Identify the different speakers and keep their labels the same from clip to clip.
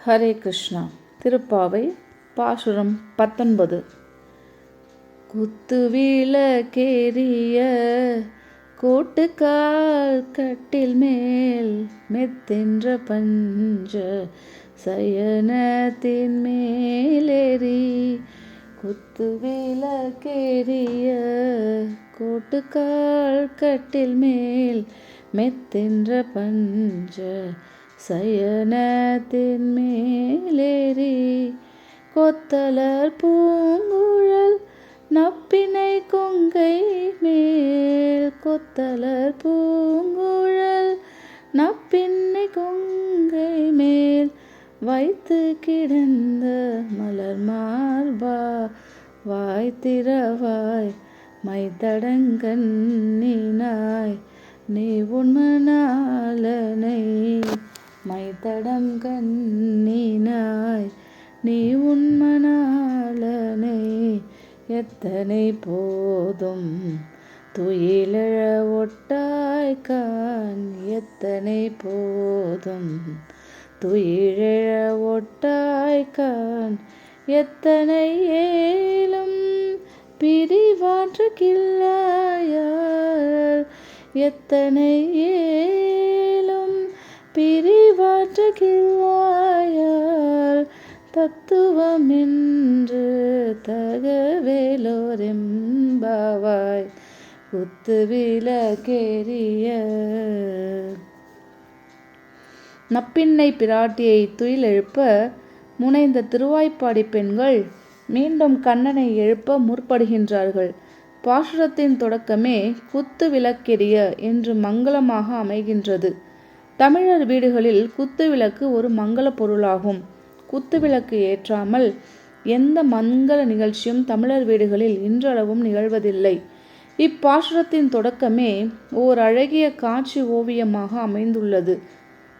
Speaker 1: ஹரே கிருஷ்ணா. திருப்பாவை பாசுரம் 19. குத்துவிளக்கேறிய கோட்டுக்கால் கட்டில் மேல் மெத்தென்ற பஞ்ச சயனத்தின் மேலேறி குத்துவிளக்கேறிய கோட்டுக்கால் கட்டில் மேல் மெத்தென்ற பஞ்ச சயனத்தின் மேலேறி கொத்தலர் பூங்குழல் நப்பினை கொங்கை மேல் கொத்தலர் பூங்குழல் நப்பினை கொங்கை மேல் வைத்து கிடந்த மலர் மார்பா வாய்த்திரவாய் மைத்தடங்கண்ணினாய் நீ உண்மனாலனை மைத்தடம் கண்ணினாய் நீ உண்மனாலனை எத்தனை போதும் துயிலழ ஒட்டாய்கான் எத்தனை போதும் துயிலழ ஒட்டாய்கான் எத்தனை ஏலும் பிரிவாற்று கிள்ளாயார் எத்தனை ஏலும் பிரிவாற்று கிள்ளாயார் தத்துவம் என்று தகவேலோரெம்பாவாய் குத்துவிளக்கேறிய நப்பின்னை பிராட்டியை துயில் எழுப்ப முனைந்த திருவாய்ப்பாடி பெண்கள் மீண்டும் கண்ணனை எழுப்ப முற்படுகின்றார்கள். பாசுரத்தின் தொடக்கமே குத்து விளக்கெரிய என்று மங்களமாக அமைகின்றது. தமிழர் வீடுகளில் குத்து விளக்கு ஒரு மங்கள பொருளாகும். குத்து விளக்கு ஏற்றாமல் எந்த மங்கள நிகழ்ச்சியும் தமிழர் வீடுகளில் இன்றளவும் நிகழ்வதில்லை. இப்பாசுரத்தின் தொடக்கமே ஓர் அழகிய காட்சி ஓவியமாக அமைந்துள்ளது.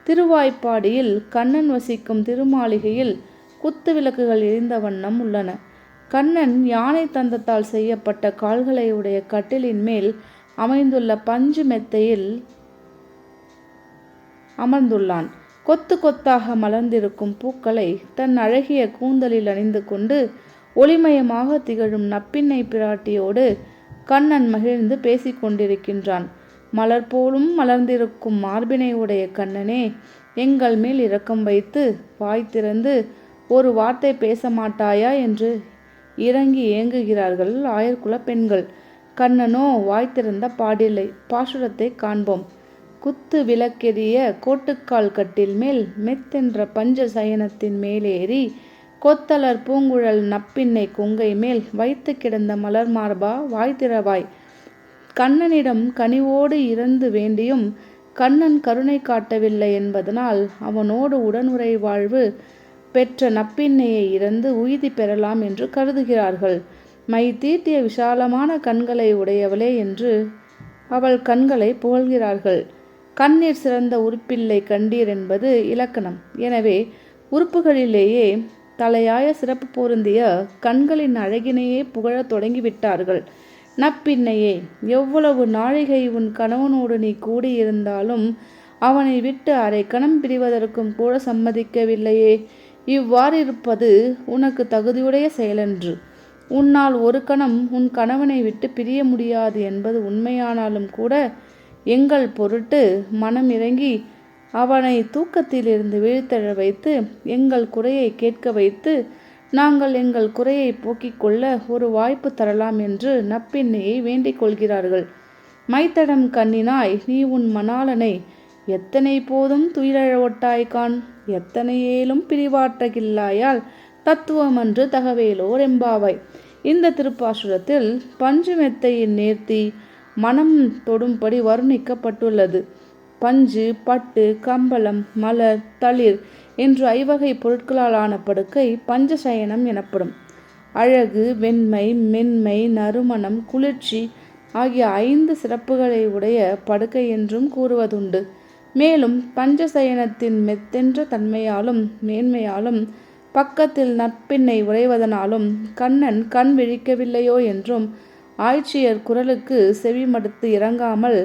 Speaker 1: திருவாய்ப்பாடியில் கண்ணன் வசிக்கும் திருமாளிகையில் குத்து விளக்குகள் எரிந்த வண்ணம் உள்ளன. கண்ணன் யானை தந்தத்தால் செய்யப்பட்ட கால்களை உடைய கட்டிலின் மேல் அமைந்துள்ள பஞ்சு மெத்தையில் அமர்ந்துள்ளான். கொத்து கொத்தாக மலர்ந்திருக்கும் பூக்களை தன் அழகிய கூந்தலில் அணிந்து கொண்டு ஒளிமயமாக திகழும் நப்பின்னை பிராட்டியோடு கண்ணன் மகிழ்ந்து பேசிக்கொண்டிருக்கின்றான். மலர் போலும் மலர்ந்திருக்கும் மார்பினை உடைய கண்ணனே, எங்கள் மேல் இரக்கம் வைத்து வாய் திறந்து ஒரு வார்த்தை பேச மாட்டாயா என்று இறங்கி ஏங்குகிறார்கள் ஆயர்குல பெண்கள். கண்ணனோ வாய் திறந்த பாடில்லை. பாசுரத்தை காண்போம். குத்து விளக்கெரிய கோட்டுக்கால் கட்டில் மேல் மெத்தென்ற பஞ்ச சயனத்தின் மேலேறி கொத்தலர் பூங்குழல் நப்பின்னை கொங்கை மேல் வைத்து கிடந்த மலர் மார்பா வாய்த்திரவாய். கண்ணனிடம் கனிவோடு இறந்து வேண்டியும் கண்ணன் கருணை காட்டவில்லை என்பதனால் அவனோடு உடனுறை வாழ்வு பெற்ற நப்பின்னையை இறந்து உய்தி பெறலாம் என்று கருதுகிறார்கள். மை தீட்டிய விசாலமான கண்களை உடையவளே என்று அவள் கண்களை புகழ்கிறார்கள். கண்ணீர் சிறந்த உறுப்பில்லை கண்டீர் என்பது இலக்கணம். எனவே உறுப்புகளிலேயே தலையாய சிறப்பு பொருந்திய கண்களின் அழகினையே புகழத் தொடங்கிவிட்டார்கள். நப்பின்னையே, எவ்வளவு நாழிகை உன் கணவனோடு நீ கூடியிருந்தாலும் அவனை விட்டு அரை கணம் பிரிவதற்கும் கூட சம்மதிக்கவில்லையே. இவ்வாறிருப்பது உனக்கு தகுதியுடைய செயலன்று. உன்னால் ஒரு கணம் உன் கணவனை விட்டு பிரிய முடியாது என்பது உண்மையானாலும் கூட எங்கள் பொருட்டு மனம் இறங்கி அவனை தூக்கத்திலிருந்து வீழ்த்தெழ வைத்து எங்கள் குறையை கேட்க வைத்து நாங்கள் எங்கள் குறையை போக்கிக் கொள்ள ஒரு வாய்ப்பு தரலாம் என்று நப்பின்னையை வேண்டிக் கொள்கிறார்கள். மைத்தடம் கண்ணினாய் நீ உன் மணாளனை எத்தனை போதும் துயிலழ ஒட்டாய்கான் எத்தனை ஏலும் பிரிவாற்றகில்லாயால் தத்துவமன்று தகவேலோர் எம்பாவாய். இந்த திருப்பாசுரத்தில் பஞ்சு மெத்தையின் நேர்த்தி மனம் தொடும்படி வர்ணிக்கப்பட்டுள்ளது. பஞ்சு, பட்டு, கம்பளம், மலர், தளிர் என்று ஐவகை பொருட்களால் ஆன படுக்கை பஞ்சசயனம் எனப்படும். அழகு, வெண்மை, மென்மை, நறுமணம், குளிர்ச்சி ஆகிய 5 சிறப்புகளை உடைய படுக்கை என்றும் கூறுவதுண்டு. மேலும் பஞ்சசயனத்தின் மெத்தென்ற தன்மையாலும் மேன்மையாலும் பக்கத்தில் நற்பின்னை உறைவதனாலும் கண்ணன் கண் விழிக்கவில்லையோ என்றும் ஆய்ச்சியர் குரலுக்கு செவிமடுத்து இறங்காமல்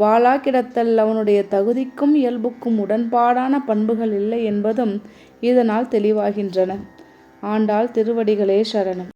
Speaker 1: வாளா கிடத்தல் அவனுடைய தகுதிக்கும் இயல்புக்கும் உடன்பாடான பண்புகள் இல்லை என்பதும் இதனால் தெளிவாகின்றன. ஆண்டாள் திருவடிகளே சரணம்.